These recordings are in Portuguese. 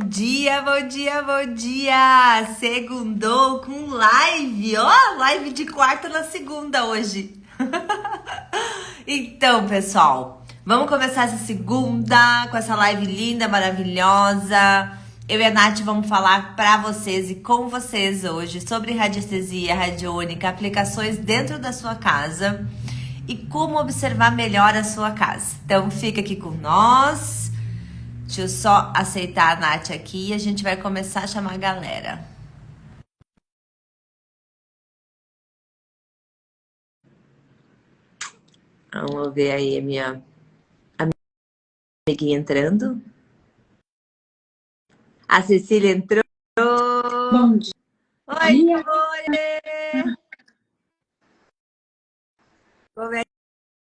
dia, bom dia, bom dia! Segundou com live, ó, live de quarta na segunda hoje. Então, pessoal, vamos começar essa segunda com essa live linda, maravilhosa. Eu e a Nath vamos falar para vocês e com vocês hoje sobre radiestesia radiônica, aplicações dentro da sua casa e como observar melhor a sua casa. Então, fica aqui com nós. Deixa eu só aceitar a Nath aqui e a gente vai começar a chamar a galera. Vamos ver aí a minha amiguinha entrando. A Cecília entrou. Bom dia. Oi, oi! Como é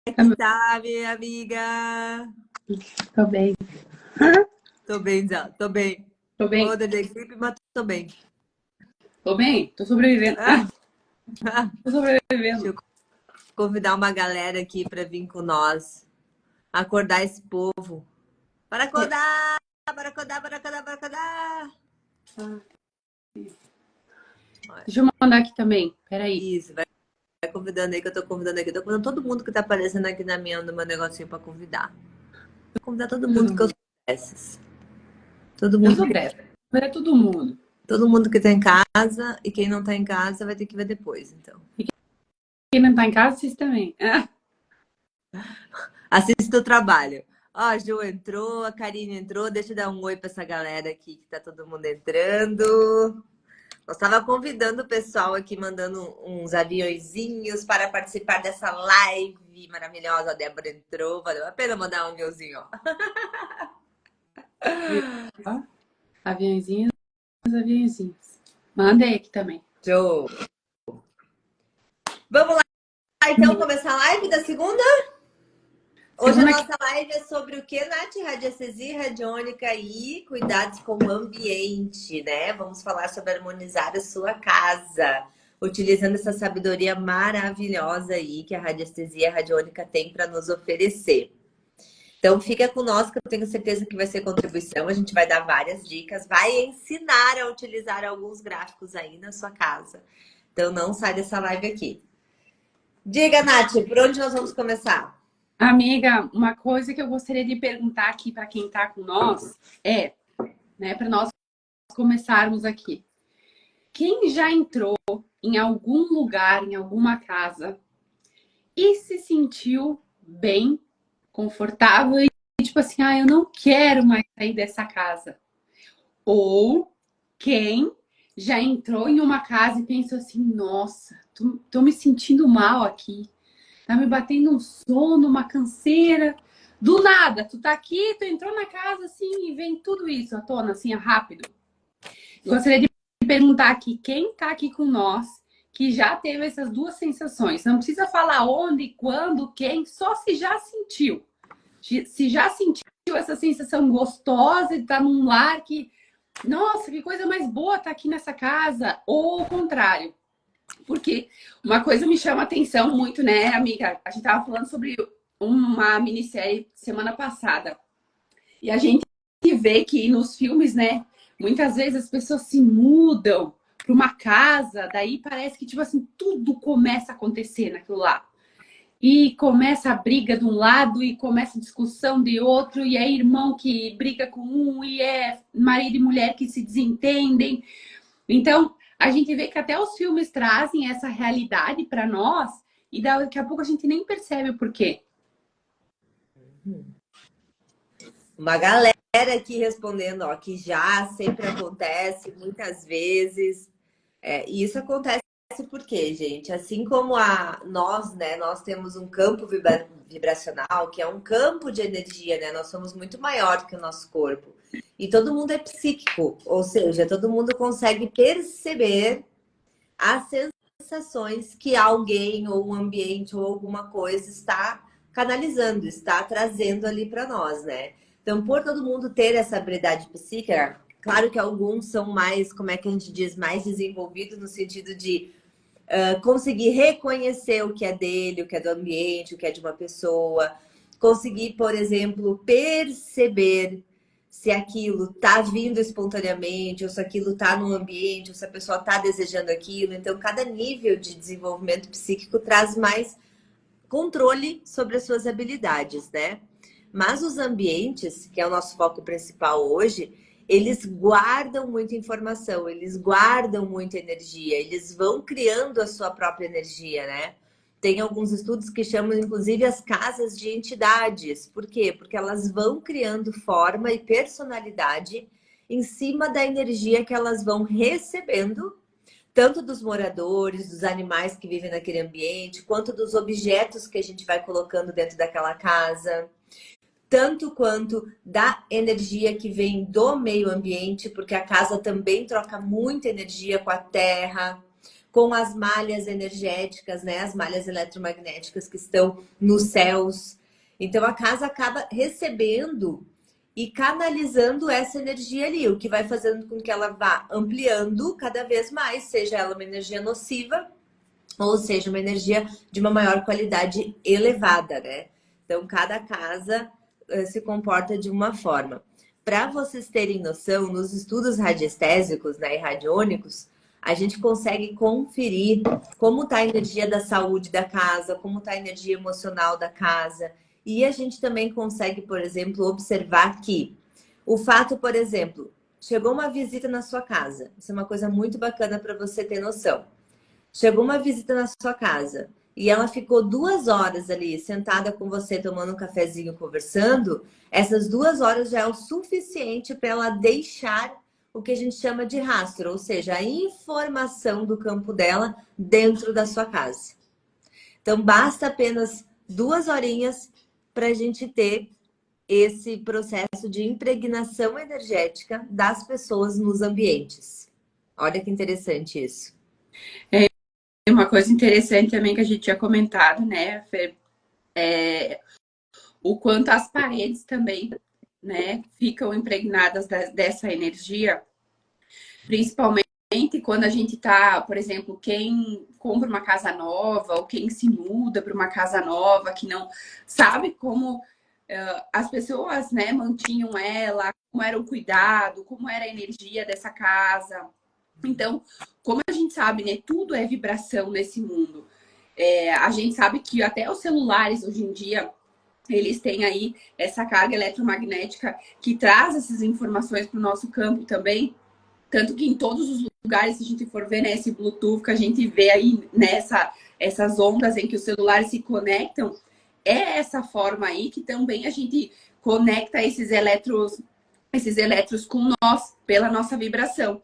que tá, minha amiga? Tô bem. Tô bem, Zé. Tô bem. Tô bem. Toda de gripe, mas tô bem. Tô bem? Tô sobrevivendo. Tô sobrevivendo. Deixa eu convidar uma galera aqui pra vir com nós. Acordar esse povo. Para acordar! Para acordar, para acordar, para acordar! Deixa eu mandar aqui também. Peraí. Isso, vai convidando aí, que eu tô convidando aqui. Tô convidando todo mundo que tá aparecendo aqui no meu negocinho pra convidar. Vou convidar todo mundo que eu sou dessas. Todo Eu mundo, sou dessa. É todo mundo. todo mundo que tá em casa e quem não tá em casa vai ter que ver depois, então. Quem não tá em casa, assiste também. Assista o trabalho. Ó, a Ju entrou, a Karine entrou. Deixa eu dar um oi pra essa galera aqui que tá todo mundo entrando. Nós estava convidando o pessoal aqui, mandando uns aviõezinhos para participar dessa live maravilhosa. A Débora entrou, valeu a pena mandar um aviãozinho, ó. Ó, aviãozinhos. Mandei aqui também. Show! Vamos lá, então, começar a live da segunda? Hoje a nossa live é sobre o que, Nath? Radiestesia radiônica e cuidados com o ambiente, né? Vamos falar sobre harmonizar a sua casa, utilizando essa sabedoria maravilhosa aí que a radiestesia radiônica tem para nos oferecer. Então, fica conosco, eu tenho certeza que vai ser contribuição. A gente vai dar várias dicas, vai ensinar a utilizar alguns gráficos aí na sua casa. Então, não sai dessa live aqui. Diga, Nath, por onde nós vamos começar? Amiga, uma coisa que eu gostaria de perguntar aqui para quem tá com nós é, né, para nós começarmos aqui. Quem já entrou em algum lugar, em alguma casa e se sentiu bem, confortável e tipo assim, eu não quero mais sair dessa casa? Ou quem já entrou em uma casa e pensou assim, nossa, tô me sentindo mal aqui, tá me batendo um sono, uma canseira, do nada, tu tá aqui, tu entrou na casa assim e vem tudo isso à tona, assim, rápido. Gostaria de perguntar aqui, quem tá aqui com nós que já teve essas duas sensações? Não precisa falar onde, quando, quem, só se já sentiu. Se já sentiu essa sensação gostosa de estar num lar que, nossa, que coisa mais boa estar aqui nessa casa, ou o contrário. Porque uma coisa me chama atenção muito, né, amiga? A gente tava falando sobre uma minissérie semana passada. E a gente vê que nos filmes, né, muitas vezes as pessoas se mudam para uma casa, daí parece que, tipo assim, tudo começa a acontecer naquilo lá. E começa a briga de um lado e começa a discussão de outro, e é irmão que briga com um, e é marido e mulher que se desentendem. Então, a gente vê que até os filmes trazem essa realidade para nós, e daqui a pouco a gente nem percebe o porquê. Uma galera aqui respondendo, ó, que já sempre acontece, muitas vezes. E isso acontece por quê, gente? Assim como nós, né? Nós temos um campo vibracional, que é um campo de energia, né? Nós somos muito maior que o nosso corpo. E todo mundo é psíquico, ou seja, todo mundo consegue perceber as sensações que alguém, ou um ambiente, ou alguma coisa está canalizando, está trazendo ali para nós, né? Então, por todo mundo ter essa habilidade psíquica, claro que alguns são mais, como é que a gente diz, mais desenvolvidos no sentido de conseguir reconhecer o que é dele, o que é do ambiente, o que é de uma pessoa, conseguir, por exemplo, perceber se aquilo tá vindo espontaneamente, ou se aquilo tá no ambiente, ou se a pessoa tá desejando aquilo. Então, cada nível de desenvolvimento psíquico traz mais controle sobre as suas habilidades, né? Mas os ambientes, que é o nosso foco principal hoje, eles guardam muita informação, eles guardam muita energia, eles vão criando a sua própria energia, né? Tem alguns estudos que chamam, inclusive, as casas de entidades. Por quê? Porque elas vão criando forma e personalidade em cima da energia que elas vão recebendo, tanto dos moradores, dos animais que vivem naquele ambiente, quanto dos objetos que a gente vai colocando dentro daquela casa, tanto quanto da energia que vem do meio ambiente, porque a casa também troca muita energia com a terra, com as malhas energéticas, né? As malhas eletromagnéticas que estão nos céus. Então a casa acaba recebendo e canalizando essa energia ali, o que vai fazendo com que ela vá ampliando cada vez mais, seja ela uma energia nociva ou seja uma energia de uma maior qualidade elevada, né? Então cada casa se comporta de uma forma. Para vocês terem noção, nos estudos radiestésicos, né, e radiônicos, a gente consegue conferir como está a energia da saúde da casa, como está a energia emocional da casa. E a gente também consegue, por exemplo, observar que o fato, por exemplo, chegou uma visita na sua casa. Isso é uma coisa muito bacana para você ter noção. Chegou uma visita na sua casa e ela ficou 2 horas ali sentada com você, tomando um cafezinho, conversando. Essas 2 horas já é o suficiente para ela deixar o que a gente chama de rastro, ou seja, a informação do campo dela dentro da sua casa. Então, basta apenas 2 horinhas para a gente ter esse processo de impregnação energética das pessoas nos ambientes. Olha que interessante isso. Uma coisa interessante também que a gente tinha comentado, né, Fer, o quanto as paredes também, né, ficam impregnadas dessa energia, principalmente quando a gente tá, por exemplo, quem compra uma casa nova ou quem se muda para uma casa nova, que não sabe como as pessoas, né, mantinham ela, como era o cuidado, como era a energia dessa casa. Então, como a gente sabe, né, tudo é vibração nesse mundo. A gente sabe que até os celulares hoje em dia eles têm aí essa carga eletromagnética que traz essas informações para o nosso campo também. Tanto que em todos os lugares, se a gente for ver, né, esse Bluetooth que a gente vê aí essas ondas em que os celulares se conectam, é essa forma aí que também a gente conecta esses elétrons com nós, pela nossa vibração.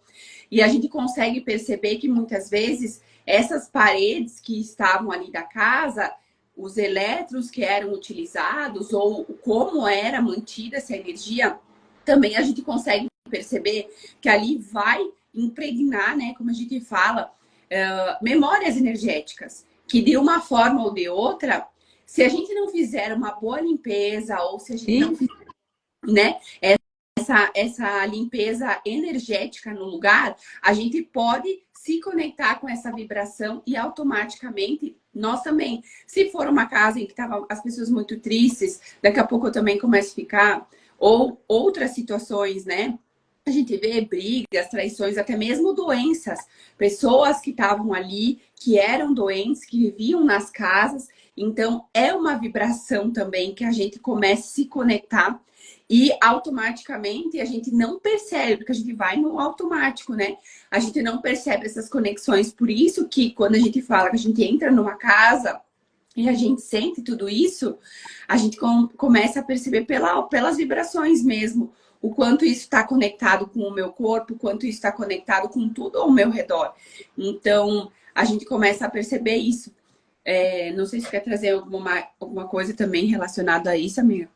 E a gente consegue perceber que muitas vezes essas paredes que estavam ali da casa, os elétrons que eram utilizados ou como era mantida essa energia, também a gente consegue perceber que ali vai impregnar, né, como a gente fala, memórias energéticas, que de uma forma ou de outra, se a gente não fizer uma boa limpeza ou se a gente não fizer, né, essa limpeza energética no lugar, a gente pode se conectar com essa vibração e automaticamente nós também. Se for uma casa em que estavam as pessoas muito tristes, daqui a pouco eu também começo a ficar, ou outras situações, né? A gente vê brigas, traições, até mesmo doenças. Pessoas que estavam ali, que eram doentes, que viviam nas casas. Então, é uma vibração também que a gente começa a se conectar e automaticamente a gente não percebe, porque a gente vai no automático, né? A gente não percebe essas conexões. Por isso que quando a gente fala que a gente entra numa casa e a gente sente tudo isso, a gente começa a perceber pelas vibrações mesmo. O quanto isso está conectado com o meu corpo, o quanto isso está conectado com tudo ao meu redor. Então, a gente começa a perceber isso. Não sei se quer trazer alguma coisa também relacionada a isso, amiga.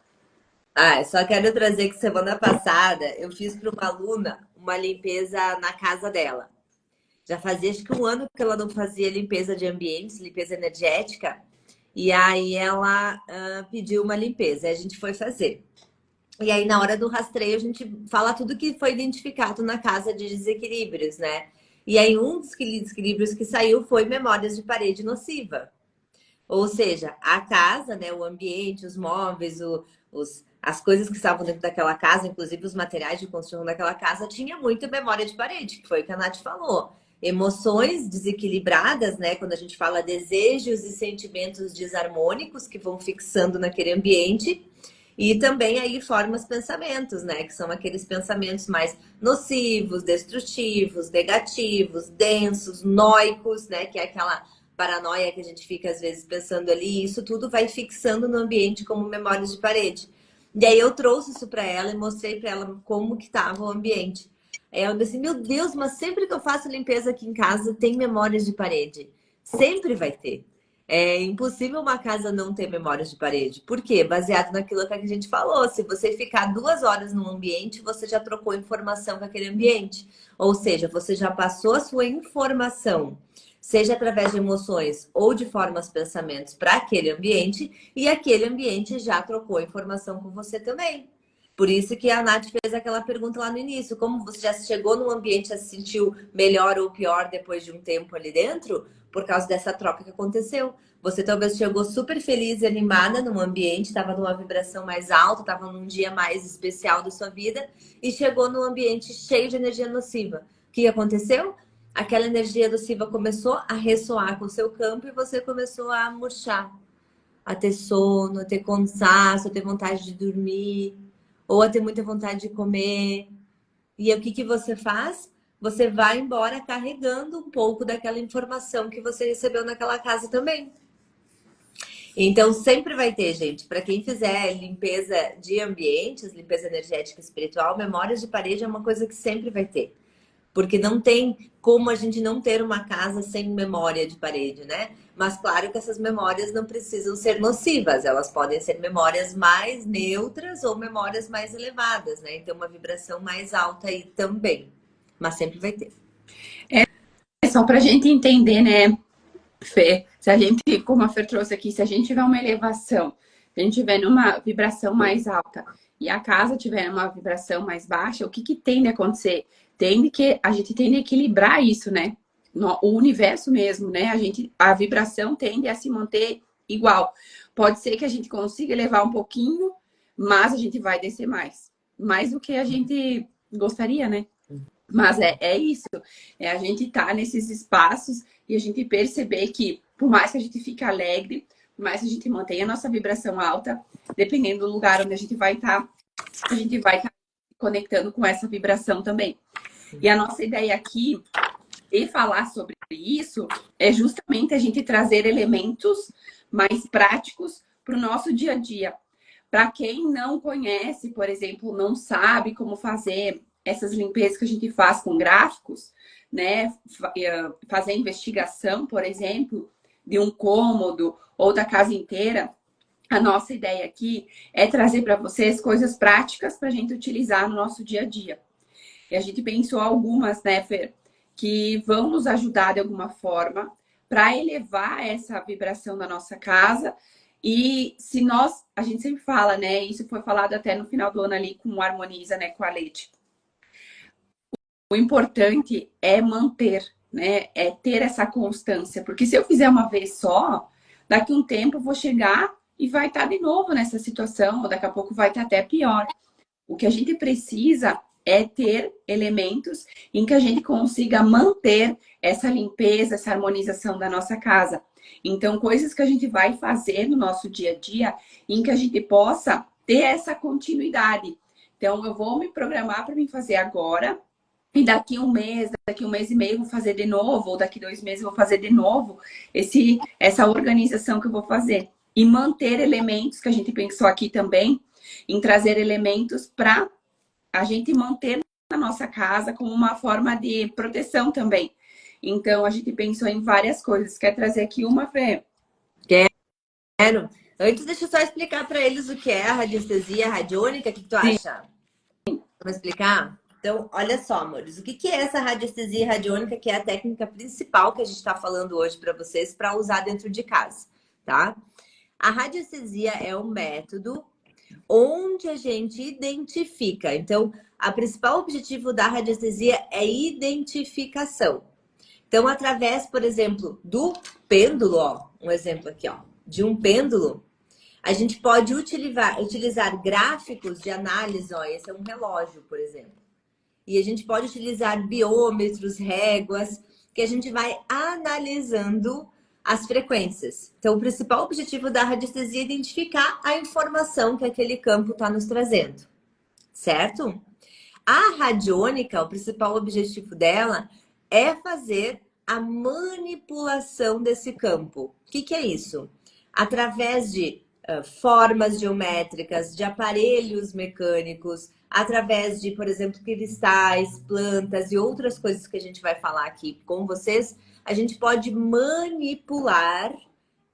Só quero trazer que semana passada eu fiz para uma aluna uma limpeza na casa dela. Já fazia acho que 1 ano que ela não fazia limpeza de ambientes, limpeza energética. E aí ela pediu uma limpeza, e a gente foi fazer. E aí na hora do rastreio a gente fala tudo que foi identificado na casa de desequilíbrios, né? E aí um dos desequilíbrios que saiu foi memórias de parede nociva. Ou seja, a casa, né, o ambiente, os móveis, As coisas que estavam dentro daquela casa, inclusive os materiais de construção daquela casa, tinha muita memória de parede, que foi o que a Nath falou. Emoções desequilibradas, né? Quando a gente fala desejos e sentimentos desarmônicos que vão fixando naquele ambiente. E também aí formas pensamentos, né? Que são aqueles pensamentos mais nocivos, destrutivos, negativos, densos, nóicos, né? Que é aquela paranoia que a gente fica às vezes pensando ali. E isso tudo vai fixando no ambiente como memórias de parede. E aí eu trouxe isso para ela e mostrei para ela como que estava o ambiente. Aí ela disse, meu Deus, mas sempre que eu faço limpeza aqui em casa tem memórias de parede. Sempre vai ter. É impossível uma casa não ter memórias de parede. Por quê? Baseado naquilo que a gente falou. Se você ficar 2 horas num ambiente, você já trocou informação com aquele ambiente. Ou seja, você já passou a sua informação, seja através de emoções ou de formas, pensamentos para aquele ambiente, e aquele ambiente já trocou informação com você também. Por isso que a Nath fez aquela pergunta lá no início. Como você já chegou num ambiente, já se sentiu melhor ou pior depois de um tempo ali dentro? Por causa dessa troca que aconteceu. Você talvez chegou super feliz e animada num ambiente, estava numa vibração mais alta, estava num dia mais especial da sua vida e chegou num ambiente cheio de energia nociva. O que aconteceu? Aquela energia nociva começou a ressoar com o seu campo e você começou a murchar, a ter sono, a ter cansaço, a ter vontade de dormir, ou a ter muita vontade de comer. E o que você faz? Você vai embora carregando um pouco daquela informação que você recebeu naquela casa também. Então, sempre vai ter, gente, para quem fizer limpeza de ambientes, limpeza energética e espiritual, memórias de parede é uma coisa que sempre vai ter. Porque não tem como a gente não ter uma casa sem memória de parede, né? Mas claro que essas memórias não precisam ser nocivas, elas podem ser memórias mais neutras ou memórias mais elevadas, né? Então, uma vibração mais alta aí também. Mas sempre vai ter. É só pra gente entender, né, Fê? Se a gente, como a Fer trouxe aqui, se a gente tiver uma elevação, se a gente tiver numa vibração mais alta e a casa tiver uma vibração mais baixa, o que tende a acontecer? A gente tende a equilibrar isso, né? O universo mesmo, né? A vibração tende a se manter igual. Pode ser que a gente consiga elevar um pouquinho, mas a gente vai descer mais do que a gente gostaria, né? Mas é isso, é a gente estar nesses espaços e a gente perceber que, por mais que a gente fique alegre, por mais que a gente mantenha a nossa vibração alta, dependendo do lugar onde a gente vai estar, a gente vai estar conectando com essa vibração também. E a nossa ideia aqui de falar sobre isso é justamente a gente trazer elementos mais práticos para o nosso dia a dia. Para quem não conhece, por exemplo, não sabe como fazer essas limpezas que a gente faz com gráficos, né? Fazer investigação, por exemplo, de um cômodo ou da casa inteira. A nossa ideia aqui é trazer para vocês coisas práticas para a gente utilizar no nosso dia a dia. E a gente pensou algumas, né, Fer, que vão nos ajudar de alguma forma para elevar essa vibração da nossa casa. E se nós, a gente sempre fala, né, isso foi falado até no final do ano ali com o Harmoniza, né, com a Leite. O importante é manter, né? É ter essa constância. Porque se eu fizer uma vez só, daqui a um tempo eu vou chegar e vai estar de novo nessa situação, ou daqui a pouco vai estar até pior. O que a gente precisa é ter elementos em que a gente consiga manter essa limpeza, essa harmonização da nossa casa. Então, coisas que a gente vai fazer no nosso dia a dia, em que a gente possa ter essa continuidade. Então, eu vou me programar para me fazer agora, e daqui um mês e meio, vou fazer de novo, ou daqui 2 meses vou fazer de novo essa organização que eu vou fazer. E manter elementos, que a gente pensou aqui também, em trazer elementos para a gente manter na nossa casa como uma forma de proteção também. Então, a gente pensou em várias coisas. Quer trazer aqui uma, Fê? Quero. Antes, deixa eu só explicar para eles o que é a radiestesia radiônica. O que tu acha? Vamos explicar? Então, olha só, amores, o que é essa radiestesia radiônica, que é a técnica principal que a gente está falando hoje para vocês, para usar dentro de casa, tá? A radiestesia é um método onde a gente identifica. Então, o principal objetivo da radiestesia é identificação. Então, através, por exemplo, do pêndulo, ó, um exemplo aqui, ó, de um pêndulo, A gente pode utilizar gráficos de análise, ó, esse é um relógio, por exemplo. E a gente pode utilizar biômetros, réguas, que a gente vai analisando as frequências. Então, o principal objetivo da radiestesia é identificar a informação que aquele campo está nos trazendo, certo? A radiônica, o principal objetivo dela é fazer a manipulação desse campo. O que é isso? Através de formas geométricas, de aparelhos mecânicos, através de, por exemplo, cristais, plantas e outras coisas que a gente vai falar aqui com vocês, a gente pode manipular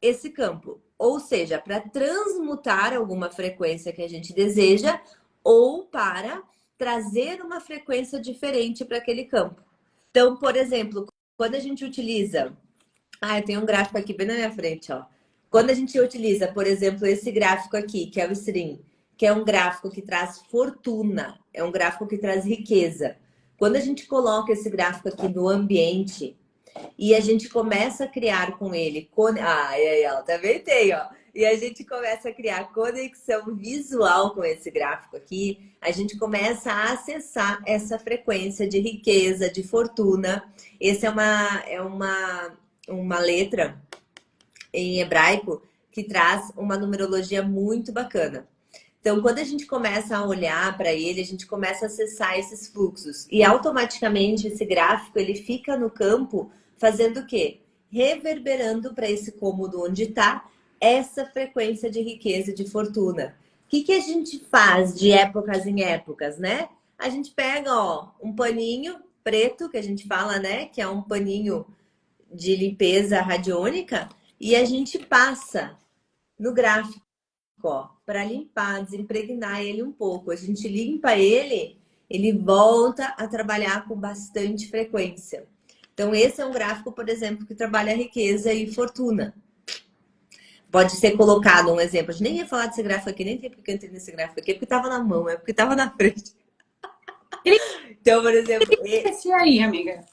esse campo. Ou seja, para transmutar alguma frequência que a gente deseja ou para trazer uma frequência diferente para aquele campo. Então, por exemplo, quando a gente utiliza... eu tenho um gráfico aqui bem na minha frente, ó. Quando a gente utiliza, por exemplo, esse gráfico aqui, que é o Stream, que é um gráfico que traz fortuna, é um gráfico que traz riqueza. Quando a gente coloca esse gráfico aqui no ambiente e a gente começa a criar com ele... e aí, ela também tem, ó. E a gente começa a criar conexão visual com esse gráfico aqui, a gente começa a acessar essa frequência de riqueza, de fortuna. Essa é uma letra em hebraico que traz uma numerologia muito bacana. Então, quando a gente começa a olhar para ele, a gente começa a acessar esses fluxos. E automaticamente esse gráfico ele fica no campo fazendo o quê? Reverberando para esse cômodo onde está essa frequência de riqueza e de fortuna. O que a gente faz de épocas em épocas, né? A gente pega, ó, um paninho preto, que a gente fala, né? Que é um paninho de limpeza radiônica, e a gente passa no gráfico, ó, para limpar, desimpregnar ele um pouco. A gente limpa ele, ele volta a trabalhar com bastante frequência. Então, esse é um gráfico, por exemplo, que trabalha riqueza e fortuna. Pode ser colocado um exemplo. A gente nem ia falar desse gráfico aqui, nem tem porque eu entrei nesse gráfico aqui, é porque estava na mão, é porque estava na frente. Então, por exemplo... Esse aí, amiga.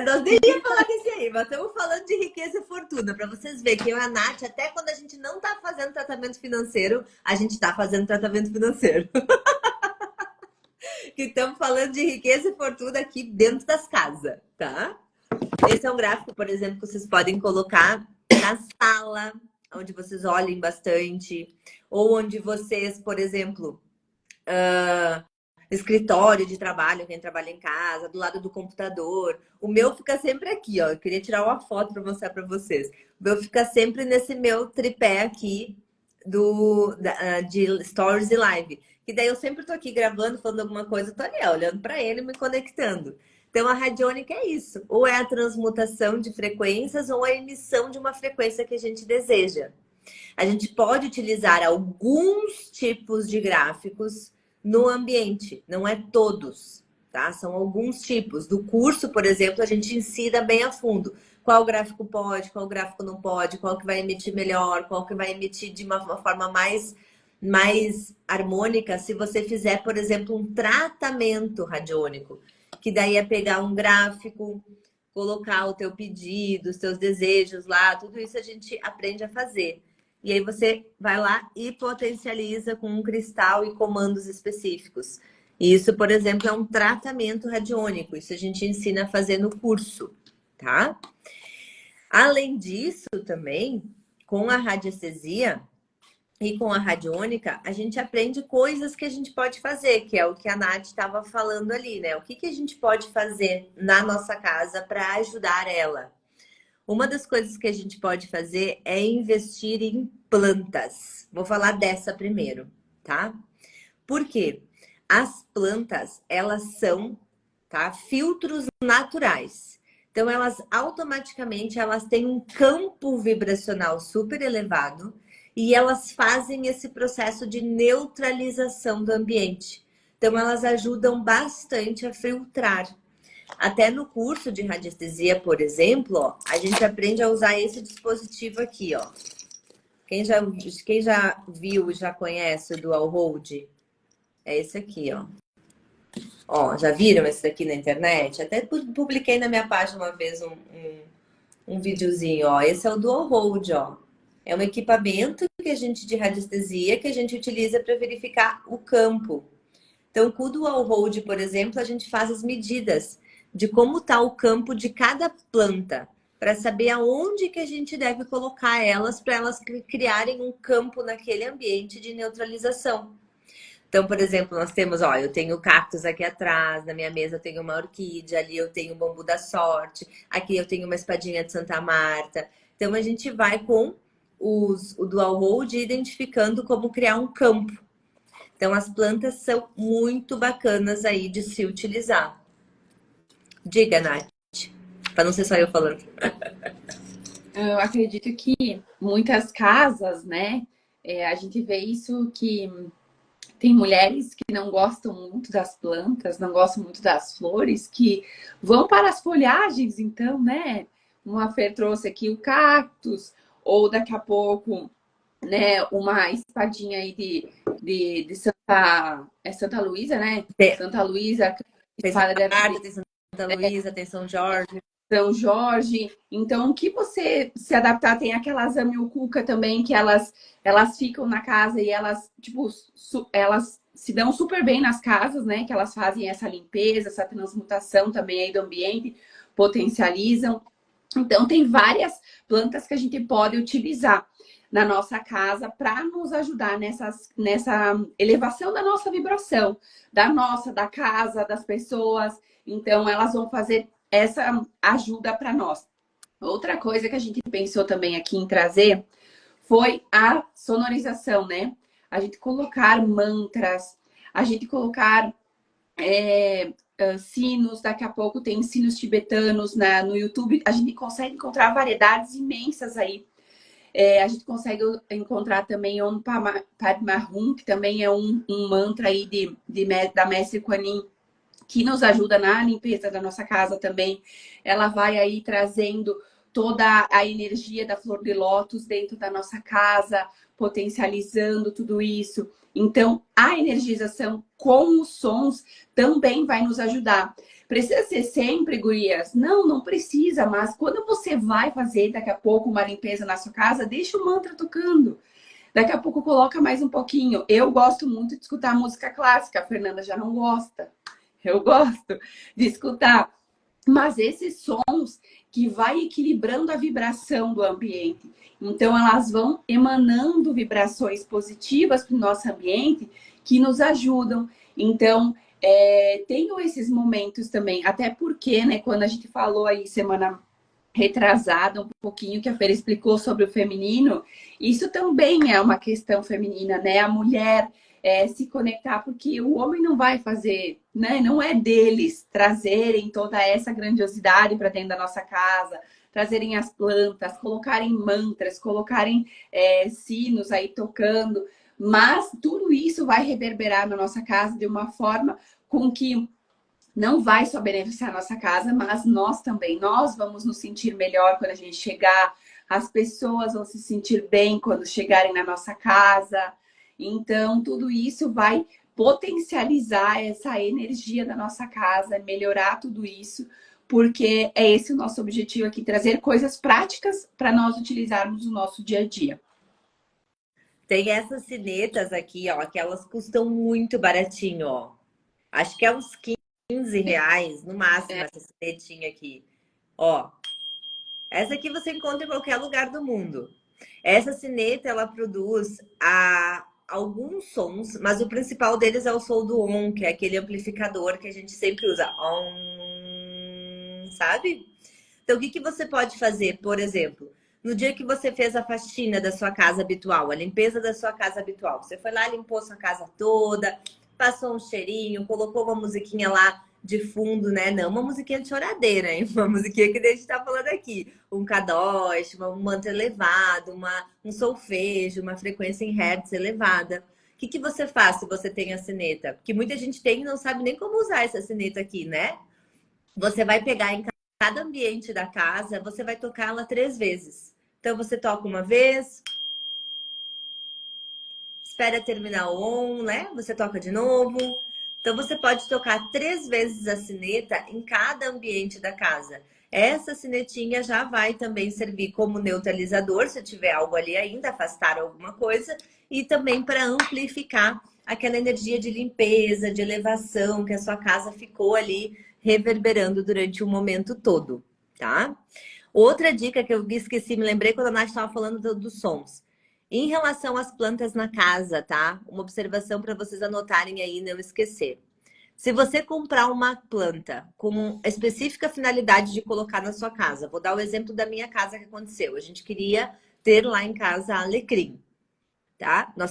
Nós nem ia falar desse aí, mas estamos falando de riqueza e fortuna, para vocês verem que eu e a Nath, até quando a gente não está fazendo tratamento financeiro, a gente está fazendo tratamento financeiro. Que estamos falando de riqueza e fortuna aqui dentro das casas, tá? Esse é um gráfico, por exemplo, que vocês podem colocar na sala, onde vocês olhem bastante, ou onde vocês, por exemplo, escritório de trabalho, quem trabalha em casa, do lado do computador. O meu fica sempre aqui, ó. Eu queria tirar uma foto para mostrar para vocês. O meu fica sempre nesse meu tripé aqui de Stories e Live. Que daí eu sempre tô aqui gravando, falando alguma coisa, tô ali, ó, olhando para ele, me conectando. Então, a radiônica é isso. Ou é a transmutação de frequências ou a emissão de uma frequência que a gente deseja. A gente pode utilizar alguns tipos de gráficos no ambiente, não é todos, tá? São alguns tipos. Do curso, por exemplo, a gente ensina bem a fundo. Qual gráfico pode, qual gráfico não pode, qual que vai emitir melhor, qual que vai emitir de uma forma mais harmônica se você fizer, por exemplo, um tratamento radiônico. Que daí é pegar um gráfico, colocar o teu pedido, os teus desejos lá, tudo isso a gente aprende a fazer. E aí você vai lá e potencializa com um cristal e comandos específicos. Isso, por exemplo, é um tratamento radiônico. Isso a gente ensina a fazer no curso, tá? Além disso, também, com a radiestesia e com a radiônica, a gente aprende coisas que a gente pode fazer, que é o que a Nath estava falando ali, né? O que a gente pode fazer na nossa casa para ajudar ela? Uma das coisas que a gente pode fazer é investir em plantas. Vou falar dessa primeiro, tá? Por quê? As plantas, elas são, tá, filtros naturais. Então, elas automaticamente elas têm um campo vibracional super elevado e elas fazem esse processo de neutralização do ambiente. Então, elas ajudam bastante a filtrar. Até no curso de radiestesia, por exemplo, ó, a gente aprende a usar esse dispositivo aqui, ó. Quem já viu e já conhece o Dual Hold? É esse aqui, ó. Ó, já viram esse daqui na internet? Até publiquei na minha página uma vez um videozinho, ó. Esse é o Dual Hold, ó. É um equipamento que a gente de radiestesia que a gente utiliza para verificar o campo. Então, com o Dual Hold, por exemplo, a gente faz as medidas de como está o campo de cada planta, para saber aonde que a gente deve colocar elas para elas criarem um campo naquele ambiente de neutralização. Então, por exemplo, nós temos, ó, eu tenho cactos aqui atrás, na minha mesa eu tenho uma orquídea, ali eu tenho o bambu da sorte, aqui eu tenho uma espadinha de Santa Marta. Então, a gente vai com o Dual Hold identificando como criar um campo. Então, as plantas são muito bacanas aí de se utilizar. Diga, Nath, para não ser só eu falando. Eu acredito que muitas casas, né? A gente vê isso que tem mulheres que não gostam muito das plantas, não gostam muito das flores, que vão para as folhagens, então, né? Uma Fer trouxe aqui o cactus, ou daqui a pouco, né, uma espadinha aí de Santa, Santa Luísa, né? Santa Luísa, Tem espada Santa Marta, tem Santa Luísa, tem São Jorge. São Jorge. Então, o que você se adaptar, tem aquelas amilcuca também, que elas ficam na casa e elas, tipo, elas se dão super bem nas casas, né? Que elas fazem essa limpeza, essa transmutação também aí do ambiente, potencializam. Então, tem várias plantas que a gente pode utilizar na nossa casa para nos ajudar nessa elevação da nossa vibração, da casa, das pessoas. Então, elas vão fazer essa ajuda para nós. Outra coisa que a gente pensou também aqui em trazer foi a sonorização, né? A gente colocar mantras, a gente colocar sinos, daqui a pouco tem sinos tibetanos no YouTube, a gente consegue encontrar variedades imensas aí. A gente consegue encontrar também Om Padma Hum, que também é um mantra aí da Mestre Kuan Yin, que nos ajuda na limpeza da nossa casa também. Ela vai aí trazendo toda a energia da flor de lótus dentro da nossa casa, potencializando tudo isso. Então, a energização com os sons também vai nos ajudar. Precisa ser sempre, gurias? Não, não precisa, mas quando você vai fazer daqui a pouco uma limpeza na sua casa, deixa o mantra tocando. Daqui a pouco coloca mais um pouquinho. Eu gosto muito de escutar música clássica, a Fernanda já não gosta. Eu gosto de escutar. Mas esses sons que vai equilibrando a vibração do ambiente. Então, elas vão emanando vibrações positivas para o nosso ambiente que nos ajudam. Então, tenho esses momentos também. Até porque, né, quando a gente falou aí semana retrasada um pouquinho, que a Fer explicou sobre o feminino, isso também é uma questão feminina, né? A mulher se conectar, porque o homem não vai fazer, né? Não é deles trazerem toda essa grandiosidade para dentro da nossa casa, trazerem as plantas, colocarem mantras, colocarem sinos aí tocando, mas tudo isso vai reverberar na nossa casa de uma forma com que não vai só beneficiar a nossa casa, mas nós também. Nós vamos nos sentir melhor quando a gente chegar, as pessoas vão se sentir bem quando chegarem na nossa casa. Então, tudo isso vai potencializar essa energia da nossa casa, melhorar tudo isso, porque é esse o nosso objetivo aqui, trazer coisas práticas para nós utilizarmos no nosso dia a dia. Tem essas sinetas aqui, ó, que elas custam muito baratinho, ó. Acho que é uns R$ 15 no máximo, essa sinetinha aqui. Ó, essa aqui você encontra em qualquer lugar do mundo. Essa sineta, ela produz alguns sons, mas o principal deles é o som do Om, que é aquele amplificador que a gente sempre usa. Om, sabe? Então, o que você pode fazer, por exemplo, no dia que você fez a faxina da sua casa habitual, a limpeza da sua casa habitual, você foi lá, limpou sua casa toda, passou um cheirinho, colocou uma musiquinha lá de fundo, né? Não uma musiquinha de choradeira, hein? Uma musiquinha que a gente tá falando aqui. Um kadosh, um mantra elevado, um solfejo, uma frequência em hertz elevada. O que você faz se você tem a sineta? Porque muita gente tem e não sabe nem como usar essa sineta aqui, né? Você vai pegar em cada ambiente da casa, você vai tocar ela 3 vezes. Então, você toca uma vez, espera terminar o on, né? Você toca de novo, Então, você pode tocar 3 vezes a sineta em cada ambiente da casa. Essa sinetinha já vai também servir como neutralizador, se tiver algo ali ainda, afastar alguma coisa, e também para amplificar aquela energia de limpeza, de elevação que a sua casa ficou ali reverberando durante o momento todo, tá? Outra dica que eu esqueci, me lembrei quando a Nath estava falando dos sons. Em relação às plantas na casa, tá? Uma observação para vocês anotarem aí e não esquecer. Se você comprar uma planta com específica finalidade de colocar na sua casa, vou dar o exemplo da minha casa que aconteceu. A gente queria ter lá em casa alecrim, tá? Nós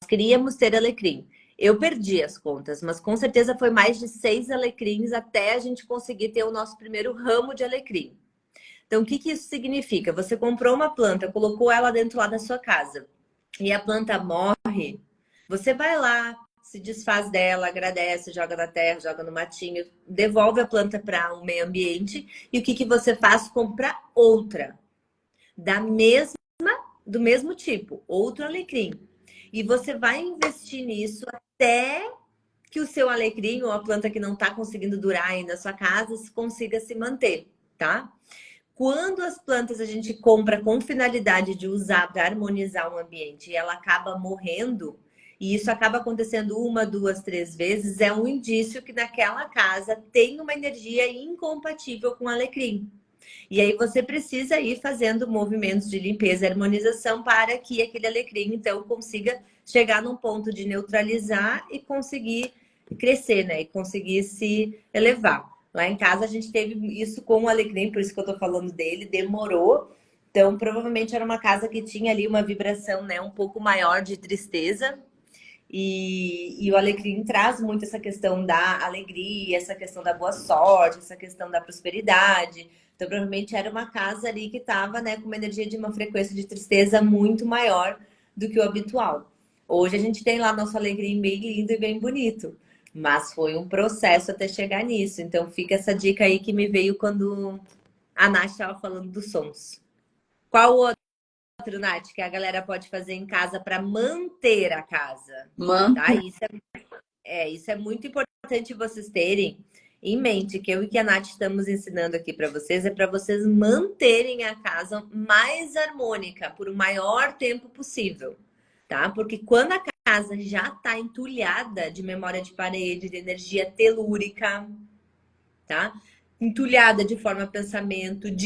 queríamos ter alecrim. Eu perdi as contas, mas com certeza foi mais de 6 alecrins até a gente conseguir ter o nosso primeiro ramo de alecrim. Então, o que isso significa? Você comprou uma planta, colocou ela dentro lá da sua casa e a planta morre, você vai lá, se desfaz dela, agradece, joga na terra, joga no matinho, devolve a planta para o meio ambiente e o que você faz? Compra outra, do mesmo tipo, outro alecrim. E você vai investir nisso até que o seu alecrim ou a planta que não está conseguindo durar aí na sua casa consiga se manter, tá? Quando as plantas a gente compra com finalidade de usar para harmonizar o ambiente e ela acaba morrendo, e isso acaba acontecendo 1, 2, 3 vezes, é um indício que naquela casa tem uma energia incompatível com o alecrim. E aí você precisa ir fazendo movimentos de limpeza e harmonização para que aquele alecrim, então, consiga chegar num ponto de neutralizar e conseguir crescer, né? E conseguir se elevar. Lá em casa a gente teve isso com o alecrim, por isso que eu tô falando dele, demorou. Então, provavelmente era uma casa que tinha ali uma vibração, né, um pouco maior de tristeza. E o alecrim traz muito essa questão da alegria, essa questão da boa sorte, essa questão da prosperidade. Então, provavelmente era uma casa ali que estava, né, com uma energia de uma frequência de tristeza muito maior do que o habitual. Hoje a gente tem lá nosso alecrim bem lindo e bem bonito. Mas foi um processo até chegar nisso. Então, fica essa dica aí que me veio quando a Nath estava falando dos sons. Qual outro, Nath, que a galera pode fazer em casa para manter a casa? Tá? Isso é muito importante vocês terem em mente, que eu e que a Nath estamos ensinando aqui para vocês, é para vocês manterem a casa mais harmônica por o maior tempo possível, tá? Porque quando a casa já está entulhada de memória de parede, de energia telúrica, tá? Entulhada de forma pensamento,